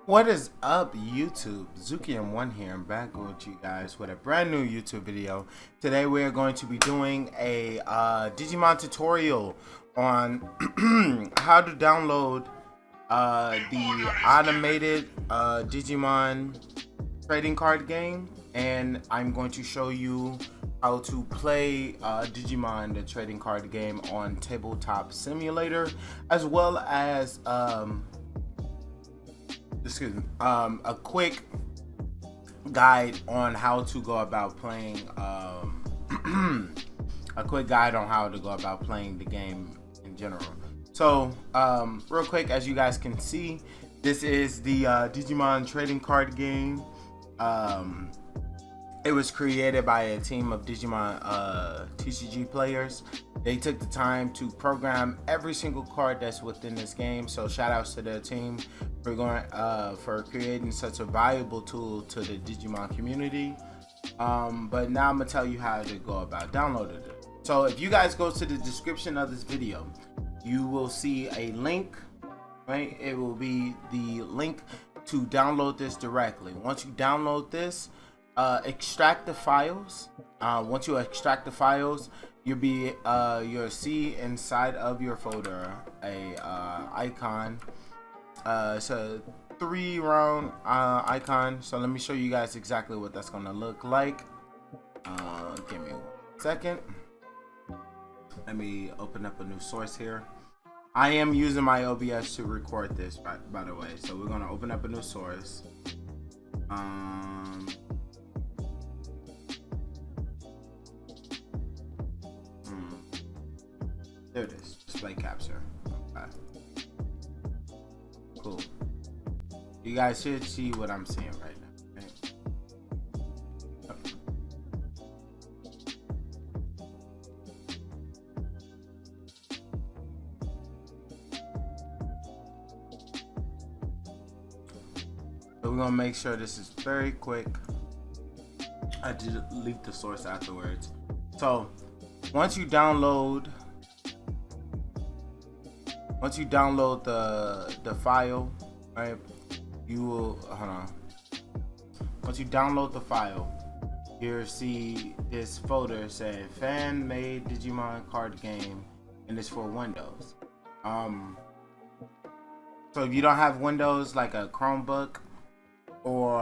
What is up, YouTube? Zuki1 here. I'm back with you guys with a brand new YouTube video. Today we are going to be doing a Digimon tutorial on how to download the automated Digimon trading card game, and I'm going to show you how to play Digimon the trading card game on Tabletop Simulator, as well as a quick guide on how to go about playing the game in general. So real quick, as you guys can see, this is the Digimon trading card game. It was created by a team of Digimon TCG players. They took the time to program every single card that's within this game. So shout outs to their team for creating such a valuable tool to the Digimon community. But now I'm gonna tell you how to go about downloading it. So if you guys go to the description of this video, you will see a link, right? It will be the link to download this directly. Once you download this, extract the files. Once you extract the files, you'll see inside of your folder a icon. It's a 3-round icon. So let me show you guys exactly what that's gonna look like. Give me 1 second. Let me open up a new source here. I am using my OBS to record this, by the way. So we're gonna open up a new source. There it is, display capture. Okay. Cool. You guys should see what I'm seeing right now. Okay. So we're gonna make sure this is very quick. I did delete the source afterwards. So once you download the file, right, you will once you download the file, you'll see this folder saying fan made Digimon card game, and it's for Windows. So if you don't have Windows, like a Chromebook or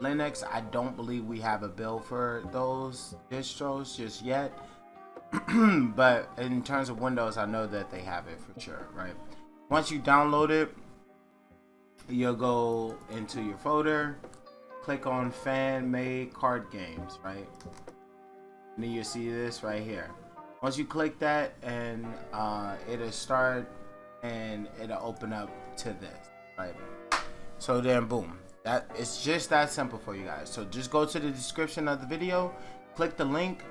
Linux, I don't believe we have a build for those distros just yet. But in terms of Windows, I know that they have it for sure, right? Once you download it, you'll go into your folder, click on fan made card games, right? And then you see this right here. Once you click that, and it'll start and it'll open up to this, right? So then boom, that it's just that simple for you guys. So just go to the description of the video, click the link,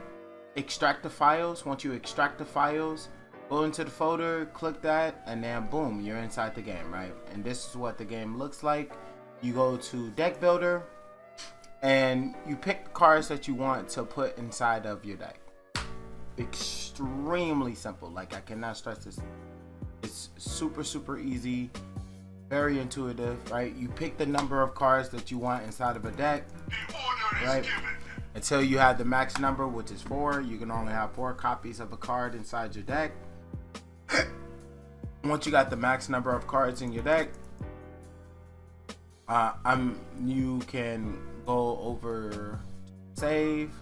extract the files. Once you extract the files, go into the folder, click that, and then boom, you're inside the game, right? And this is what the game looks like. You go to deck builder and you pick the cards that you want to put inside of your deck. Extremely simple. Like, I cannot stress this. It's super easy, very intuitive, right? You pick the number of cards that you want inside of a deck, right? Until you have the max number, which is 4. You can only have 4 copies of a card inside your deck. Once you got the max number of cards in your deck, you can go over save.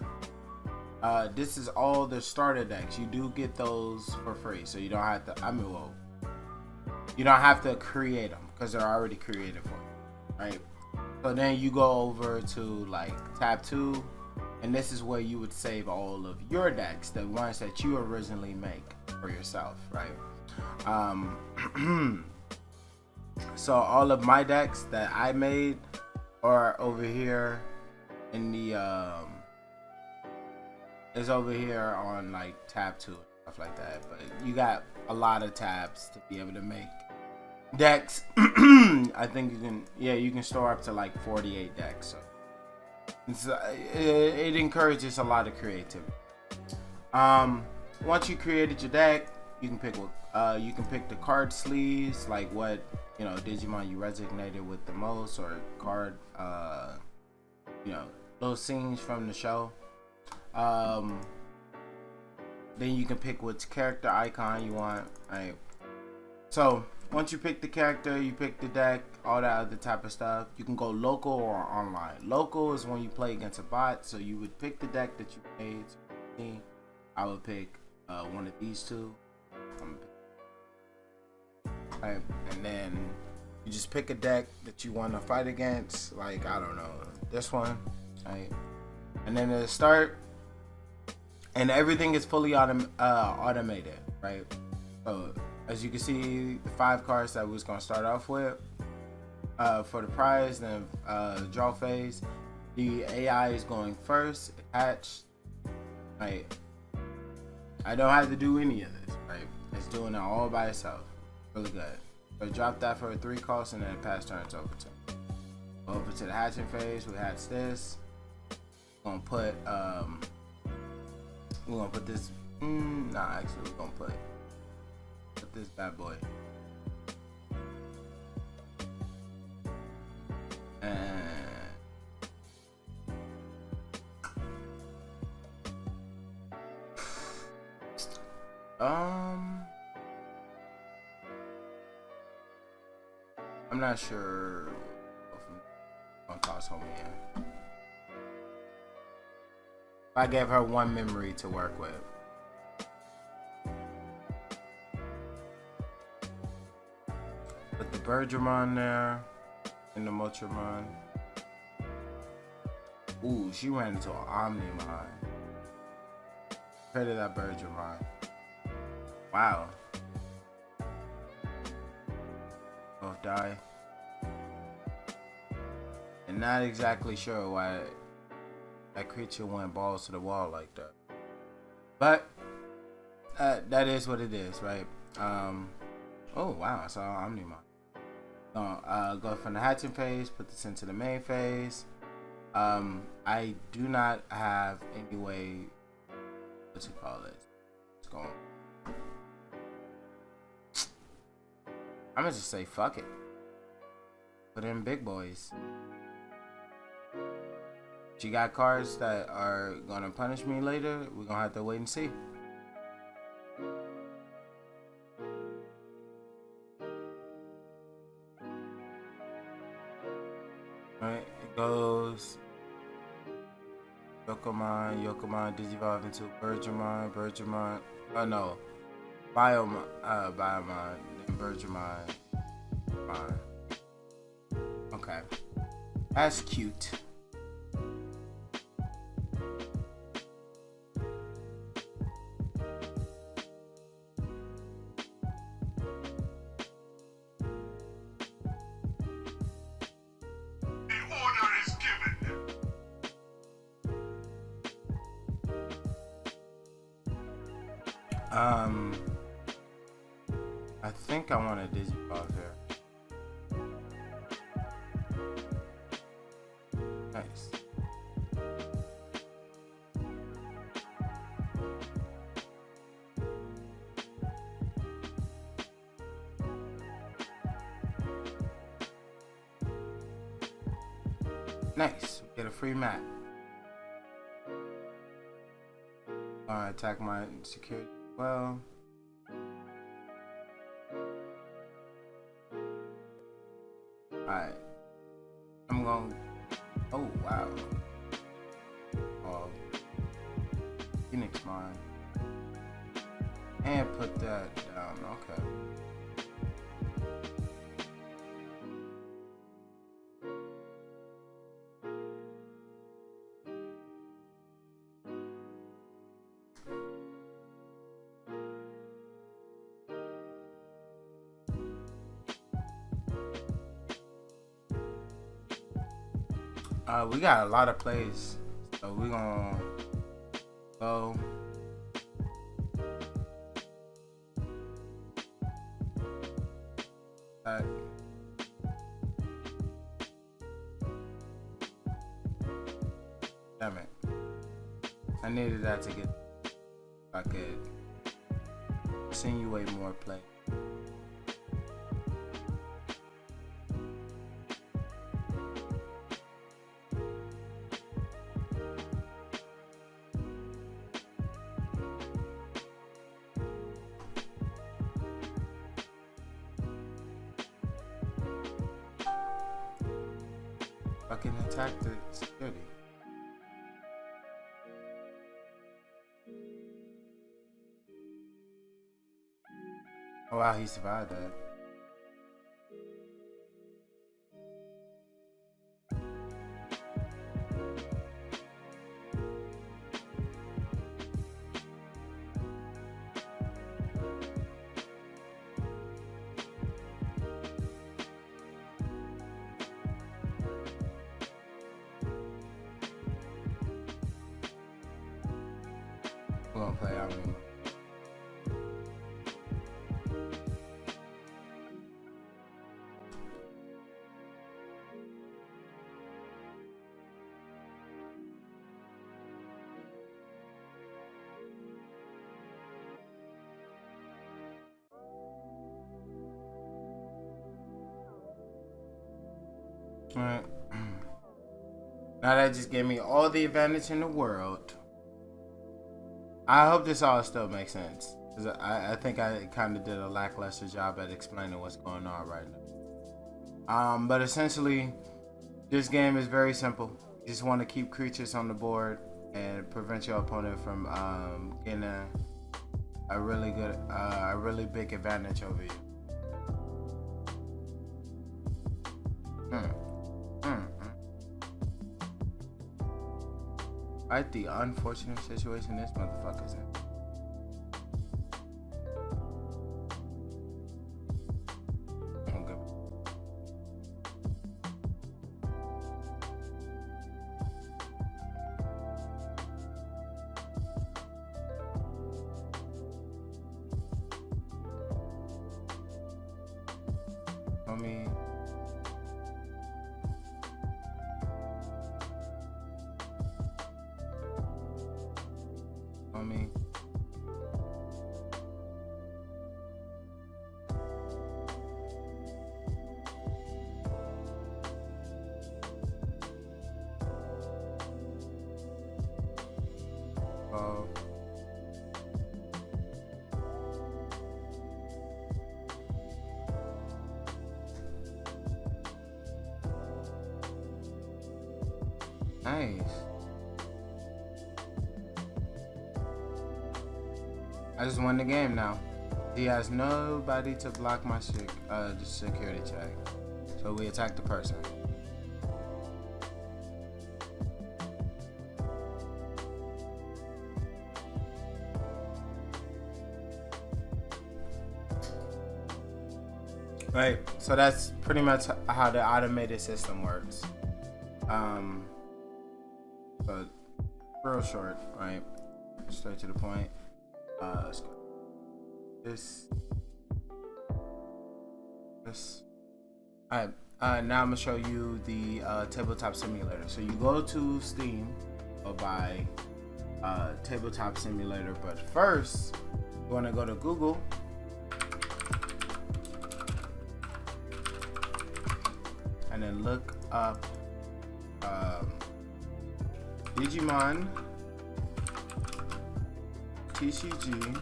This is all the starter decks. You do get those for free, so you don't have to. You don't have to create them because they're already created for you, right? So then you go over to like tab 2. And this is where you would save all of your decks, the ones that you originally make for yourself, right? So all of my decks that I made are over here in the is over here on like tab 2 and stuff like that. But you got a lot of tabs to be able to make decks. I think you can store up to like 48 decks. So it encourages a lot of creativity. Once you created your deck, you can pick what you can pick the card sleeves, like what Digimon you resonated with the most, or card those scenes from the show. Then you can pick which character icon you want. Right. So once you pick the character, you pick the deck, all that other type of stuff. You can go local or online. Local is when you play against a bot, so you would pick the deck that you made. I would pick one of these two. Right. And then you just pick a deck that you want to fight against, like I don't know, this one. Right. And then it'll start, and everything is fully automated, right? So as you can see, the 5 cards that we was gonna start off with for the prize, then draw phase. The AI is going first, hatch. Right. I don't have to do any of this, right? It's doing it all by itself. Really good. So drop that for a 3 cost, and then pass turns over to. Over to the hatching phase. We hatch this. We're gonna put this. Actually, we're gonna put this bad boy. And I'm not sure if I'm gonna toss homie in. I gave her 1 memory to work with. Put the Birdramon there, and the Motramon. Ooh, she ran into an Omnimon. Credit that Birdramon. Wow. Both die. And not exactly sure why that creature went balls to the wall like that. But that is what it is, right? Oh wow, I saw Omnimon. Go from the hatching phase, put this into the main phase. I do not have any way, what you call this? Let's go. I'm gonna just say fuck it. Put in big boys. She got cards that are gonna punish me later. We're gonna have to wait and see. Alright, it goes Yokomon digivolve into Birdramon, oh no, Biomon, then Birdramon. Okay, that's cute. I think I want a digivolve here. Nice. Nice. Get a free map. Attack my security as well. Alright. I'm going. Oh, wow. Oh. Phoenix mine. And put that down. Okay. We got a lot of plays, so we're gonna go. Damn it. I needed that to get, I could insinuate more play. Fucking attack the security. Oh wow, he survived that. We're gonna play out anymore. Alright. Now that just gave me all the advantage in the world. I hope this all still makes sense. Cause I think I kind of did a lackluster job at explaining what's going on right now. But essentially, this game is very simple. You just want to keep creatures on the board and prevent your opponent from getting a really big advantage over you. Right, the unfortunate situation this motherfucker's in. Okay. Nice. I just won the game now. He has nobody to block my security check. So we attack the person. Right, so that's pretty much how the automated system works. But real short, right? Straight to the point. Let's go. This. Alright, now I'm gonna show you the Tabletop Simulator. So you go to Steam or buy Tabletop Simulator, but first you wanna go to Google. And then look up Digimon TCG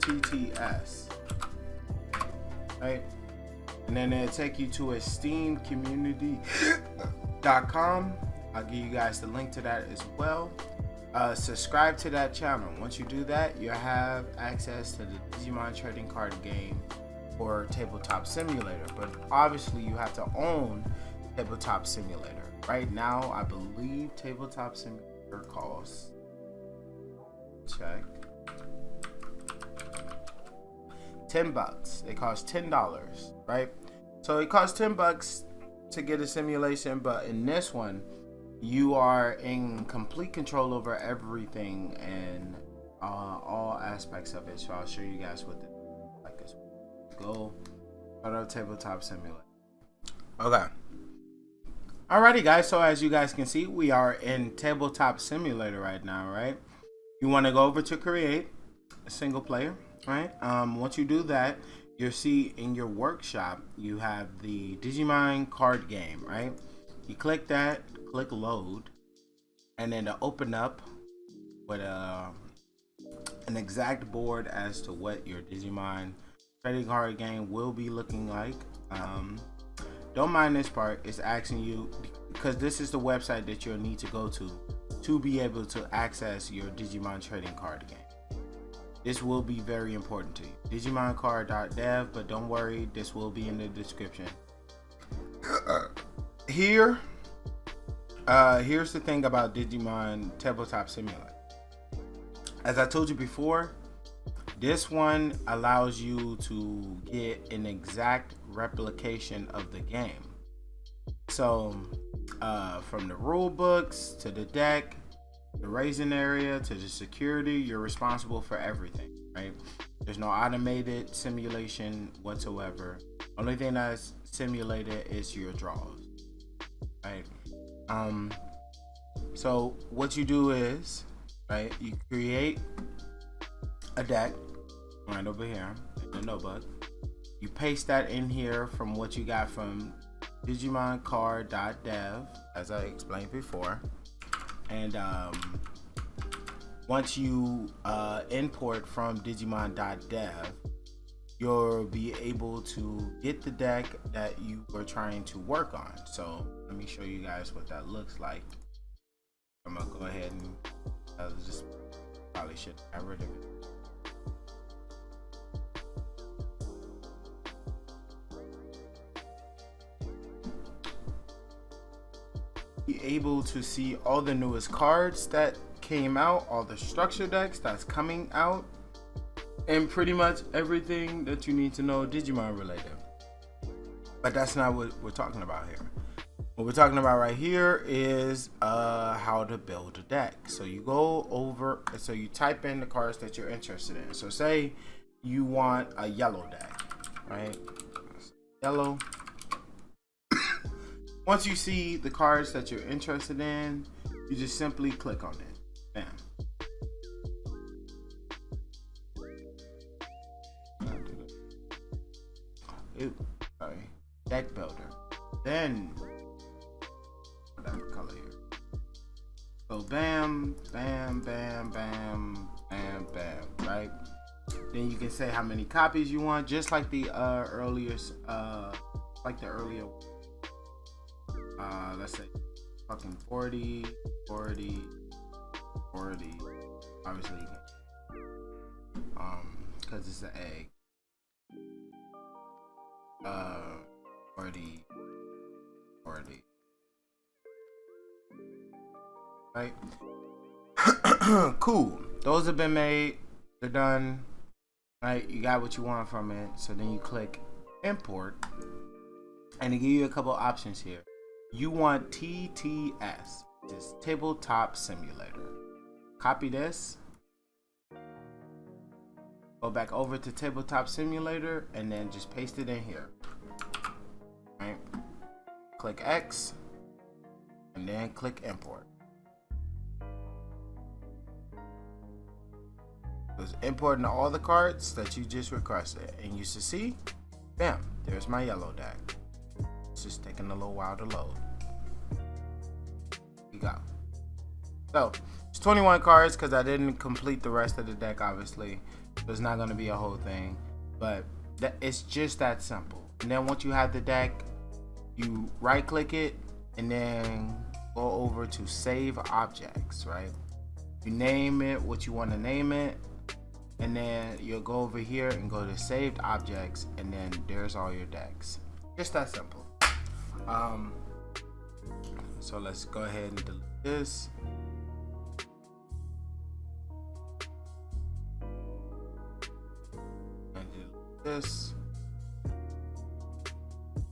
TTS, right? And then it'll take you to a Steam community.com. I'll give you guys the link to that as well. Subscribe to that channel. Once you do that, you'll have access to the Digimon trading card game or Tabletop Simulator, but obviously you have to own Tabletop Simulator. Right now, I believe Tabletop Simulator costs, check, $10. It costs $10, right? So it costs $10 to get a simulation, but in this one, you are in complete control over everything and all aspects of it. So I'll show you guys what this like this. Go to Tabletop Simulator. Okay. Alrighty guys, so as you guys can see, we are in Tabletop Simulator right now, right? You want to go over to create, single player, right? Once you do that, you'll see in your workshop you have the Digimon card game, right? You click that, click load, and then to open up with an exact board as to what your Digimon trading card game will be looking like. Don't mind this part. It's asking you, because this is the website that you'll need to go to be able to access your Digimon trading card game. This will be very important to you. DigimonCard.dev, but don't worry, this will be in the description. Here's the thing about Digimon Tabletop Simulator. As I told you before, this one allows you to get an exact replication of the game. So from the rule books to the deck, the raising area to the security, you're responsible for everything, right? There's no automated simulation whatsoever. Only thing that's simulated is your draws, right? So what you do is, right, you create a deck right over here in the notebook. You paste that in here from what you got from DigimonCard.dev, as I explained before. And once you import from Digimon.dev, you'll be able to get the deck that you were trying to work on. So let me show you guys what that looks like. I'm gonna go ahead and just probably should get rid of it. Be able to see all the newest cards that came out, all the structure decks that's coming out, and pretty much everything that you need to know Digimon related. But that's not what we're talking about here. What we're talking about right here is how to build a deck. So you go over, so you type in the cards that you're interested in. So say you want a yellow deck, right? Yellow. Once you see the cards that you're interested in, you just simply click on it. Bam. Ooh, sorry. Deck builder. Then that color here. So bam, bam, bam, bam, bam, bam, right? Then you can say how many copies you want, just like the earlier. Let's say fucking 40, 40, 40. Obviously, because it's an egg. 40, 40. Right? Cool. Those have been made. They're done. Right? You got what you want from it. So then you click import, and they give you a couple options here. You want TTS, this Tabletop Simulator. Copy this. Go back over to Tabletop Simulator and then just paste it in here. Right? Click X and then click import. It's importing all the cards that you just requested, and you should see, bam, there's my yellow deck. It's just taking a little while to load. Here you go. So it's 21 cards because I didn't complete the rest of the deck, obviously. So it's not going to be a whole thing, but it's just that simple. And then once you have the deck, you right click it and then go over to save objects, right? You name it what you want to name it, and then you'll go over here and go to saved objects, and then there's all your decks. Just that simple. So let's go ahead and delete this. And delete this.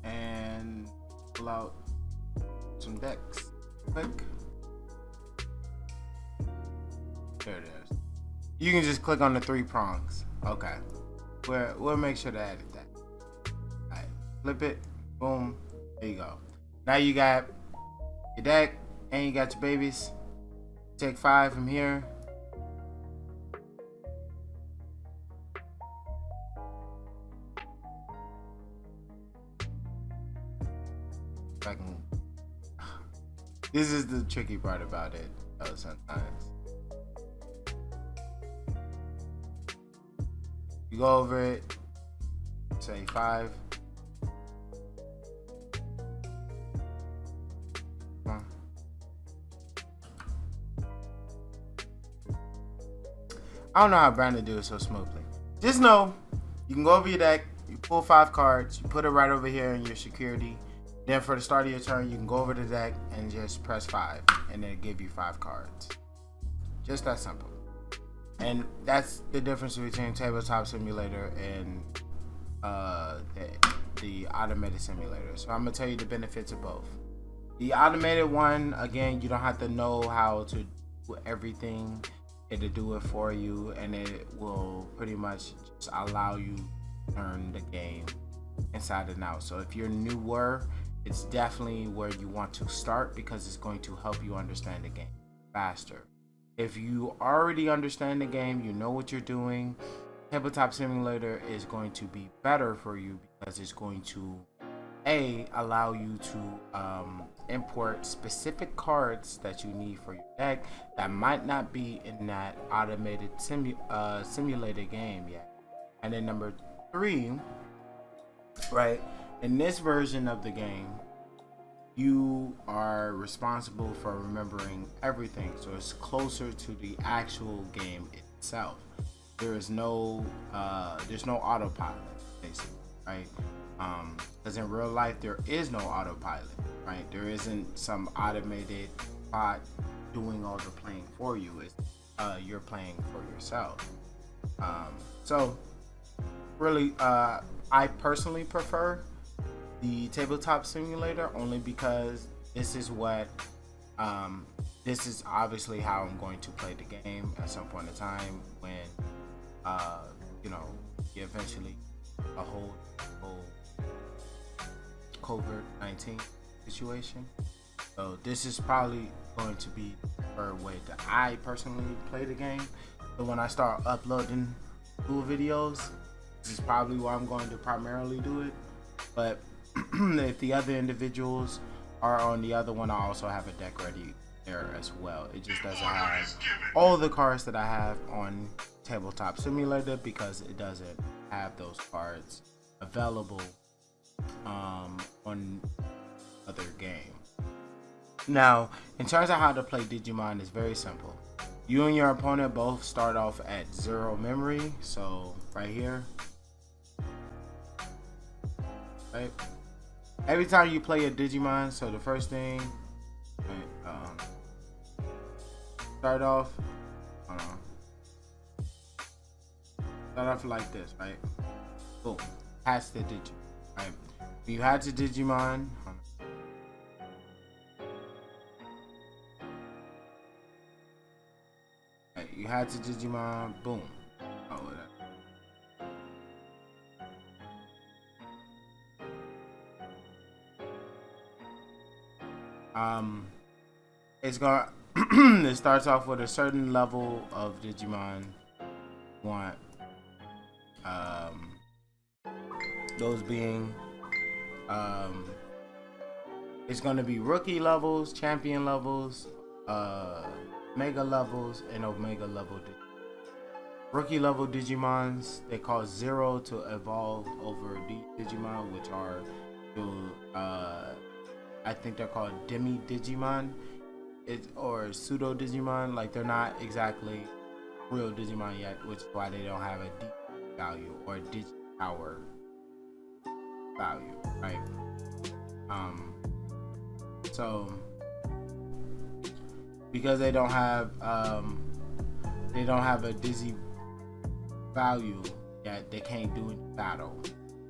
And pull out some decks. Click. There it is. You can just click on the 3 prongs. Okay. We'll make sure to edit that. Alright. Flip it. Boom. There you go. Now you got your deck and you got your babies. Take 5 from here. This is the tricky part about it, though, sometimes. You go over it, say 5. Come on. I don't know how Brandon do it so smoothly. Just know, you can go over your deck, you pull 5 cards, you put it right over here in your security. Then for the start of your turn, you can go over the deck and just press 5, and then give you 5 cards. Just that simple. And that's the difference between Tabletop Simulator and the automated simulator. So I'm gonna tell you the benefits of both. The automated one, again, you don't have to know how to do everything. It'll do it for you, and it will pretty much just allow you to learn the game inside and out. So if you're newer, it's definitely where you want to start, because it's going to help you understand the game faster. If you already understand the game, you know what you're doing, Tabletop Simulator is going to be better for you, because it's going to allow you to import specific cards that you need for your deck that might not be in that automated simulated game yet. And then number 3, right, in this version of the game, you are responsible for remembering everything, so it's closer to the actual game itself. There's no autopilot, basically, right? Because in real life there is no autopilot, right? There isn't some automated bot doing all the playing for you. It's you're playing for yourself. So really, I personally prefer the Tabletop Simulator, only because this is what this is obviously how I'm going to play the game at some point in time when you know, you eventually a whole COVID-19 situation. So this is probably going to be the preferred way that I personally play the game. So when I start uploading cool videos, this is probably why I'm going to primarily do it. But if the other individuals are on the other one, I also have a deck ready there as well. It just doesn't have all the cards that I have on Tabletop Simulator, because it doesn't have those cards available on other game. Now, in terms of how to play Digimon, it's very simple. You and your opponent both start off at 0 memory. So right here, right? Every time you play a Digimon, so the first thing, right, start off like this, right? Boom, hatch the Digimon, right? When you hatch the Digimon, right, you hatch the Digimon, boom. Oh, whatever. It's gonna it starts off with a certain level of Digimon you want. Those being it's gonna be rookie levels, champion levels, mega levels, and omega level. Rookie level Digimons, they cost 0 to evolve over these Digimon, which are I think they're called Demi Digimon, or pseudo Digimon. Like, they're not exactly real Digimon yet, which is why they don't have a D value or a Digipower value, right? So because they don't have a Digi value yet, they can't do any battle.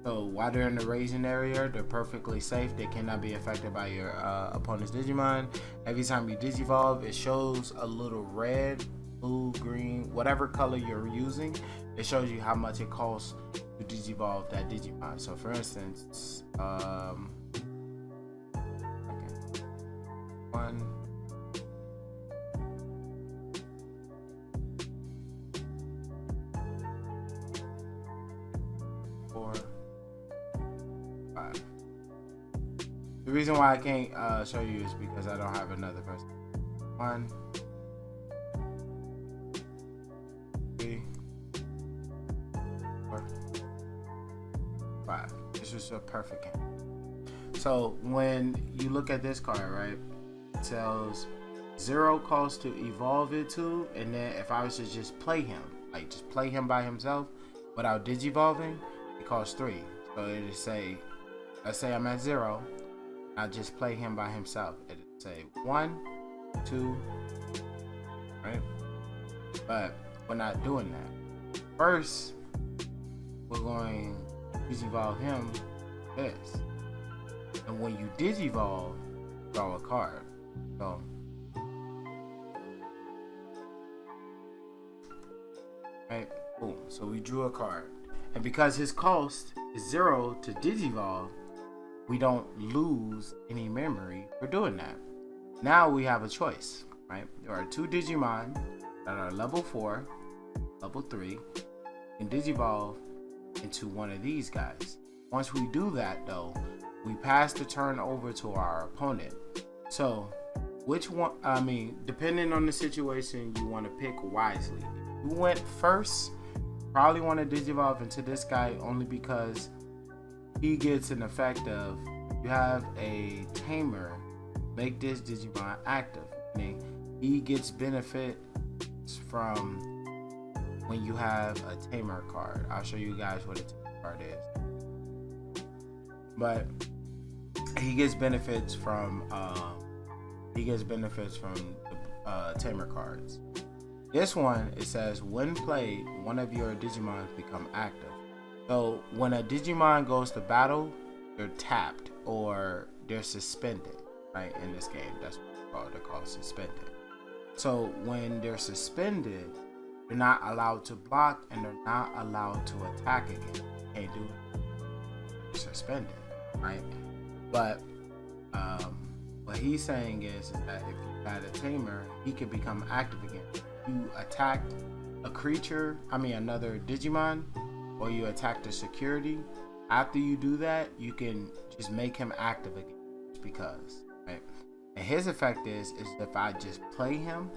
So while they're in the raising area, they're perfectly safe. They cannot be affected by your opponent's Digimon. Every time you Digivolve, it shows a little red, blue, green, whatever color you're using. It shows you how much it costs to Digivolve that Digimon. So for instance, one, The reason why I can't show you is because I don't have another person. 1, 3, 4, 5. This is a perfect game. So when you look at this card, right, it tells 0 cost to evolve it to, and then if I was to just play him, like just play him by himself without digivolving, it costs 3. So it'll say, let's say I'm at 0, I just play him by himself. It'll say 1, 2, right? But we're not doing that. First, we're going to digivolve him this. And when you digivolve, draw a card. So right, boom. So we drew a card. And because his cost is 0 to digivolve, we don't lose any memory for doing that. Now we have a choice, right? There are 2 Digimon that are level 4, level 3, and digivolve into one of these guys. Once we do that though, we pass the turn over to our opponent. So which one, depending on the situation, you want to pick wisely. If you went first, probably want to digivolve into this guy only because he gets an effect of, you have a tamer, make this Digimon active. Meaning he gets benefits from when you have a tamer card. I'll show you guys what a tamer card is. But he gets benefits from the tamer cards. This one, it says when played, one of your Digimon become active. So when a Digimon goes to battle, they're tapped or they're suspended, right? In this game, that's what it's called. They're called suspended. So when they're suspended, they're not allowed to block and they're not allowed to attack again. They can't do it. They're suspended, right? But what he's saying is that if you had a tamer, he could become active again. You attacked a creature, another Digimon, or you attacked a security. After you do that, you can just make him active again, just because, right? And his effect is if I just play him,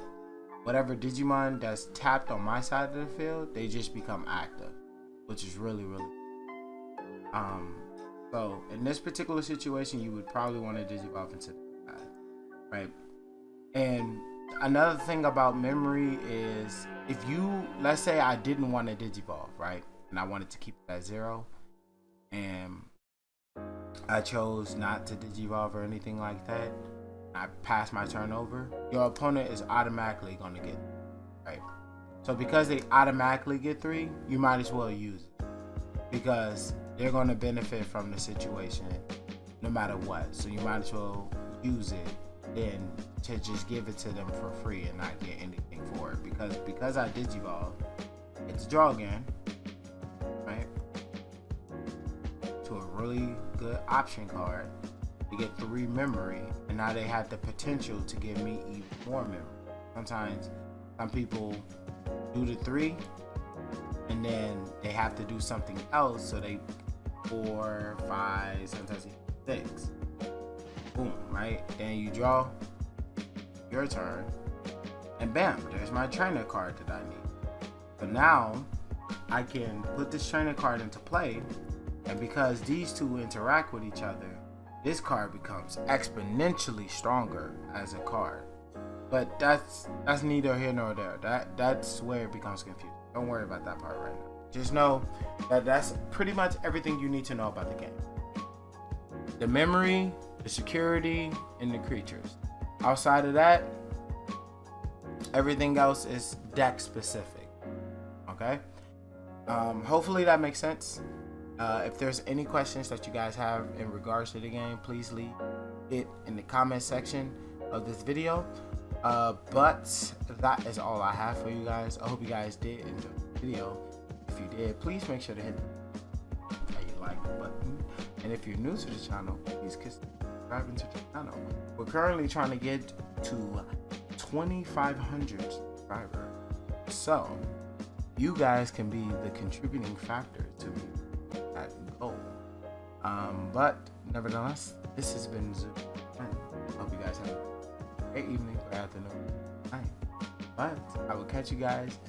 whatever Digimon that's tapped on my side of the field, they just become active, which is really, really. So in this particular situation, you would probably want to digivolve into the guy, right? And another thing about memory is, if you, let's say I didn't want to digivolve, right? And I wanted to keep it at 0, and I chose not to digivolve or anything like that, I passed my turn over, your opponent is automatically going to get 3, right? So because they automatically get 3, you might as well use it, because they're going to benefit from the situation no matter what. So you might as well use it than to just give it to them for free and not get anything for it. Because I digivolve, it's draw again, right? To a really good option card to get 3 memory, and now they have the potential to give me even more memory. Sometimes some people do the 3 and then they have to do something else, so they 4, 5, sometimes even 6. Boom, right? Then you draw, your turn, and bam, there's my trainer card that I need. So now I can put this trainer card into play, and because these two interact with each other, this card becomes exponentially stronger as a card. But that's neither here nor there. That's where it becomes confusing. Don't worry about that part right now. Just know that that's pretty much everything you need to know about the game. The memory, the security, and the creatures. Outside of that, everything else is deck specific. Okay? Hopefully that makes sense. If there's any questions that you guys have in regards to the game, please leave it in the comment section of this video. But that is all I have for you guys. I hope you guys did enjoy the video. If you did, please make sure to hit the like button. And if you're new to the channel, please consider subscribing to the channel. We're currently trying to get to 2,500 subscribers. So you guys can be the contributing factor to me that goal. But nevertheless, this has been Zoo. Hope you guys have a great evening or afternoon, night. But I will catch you guys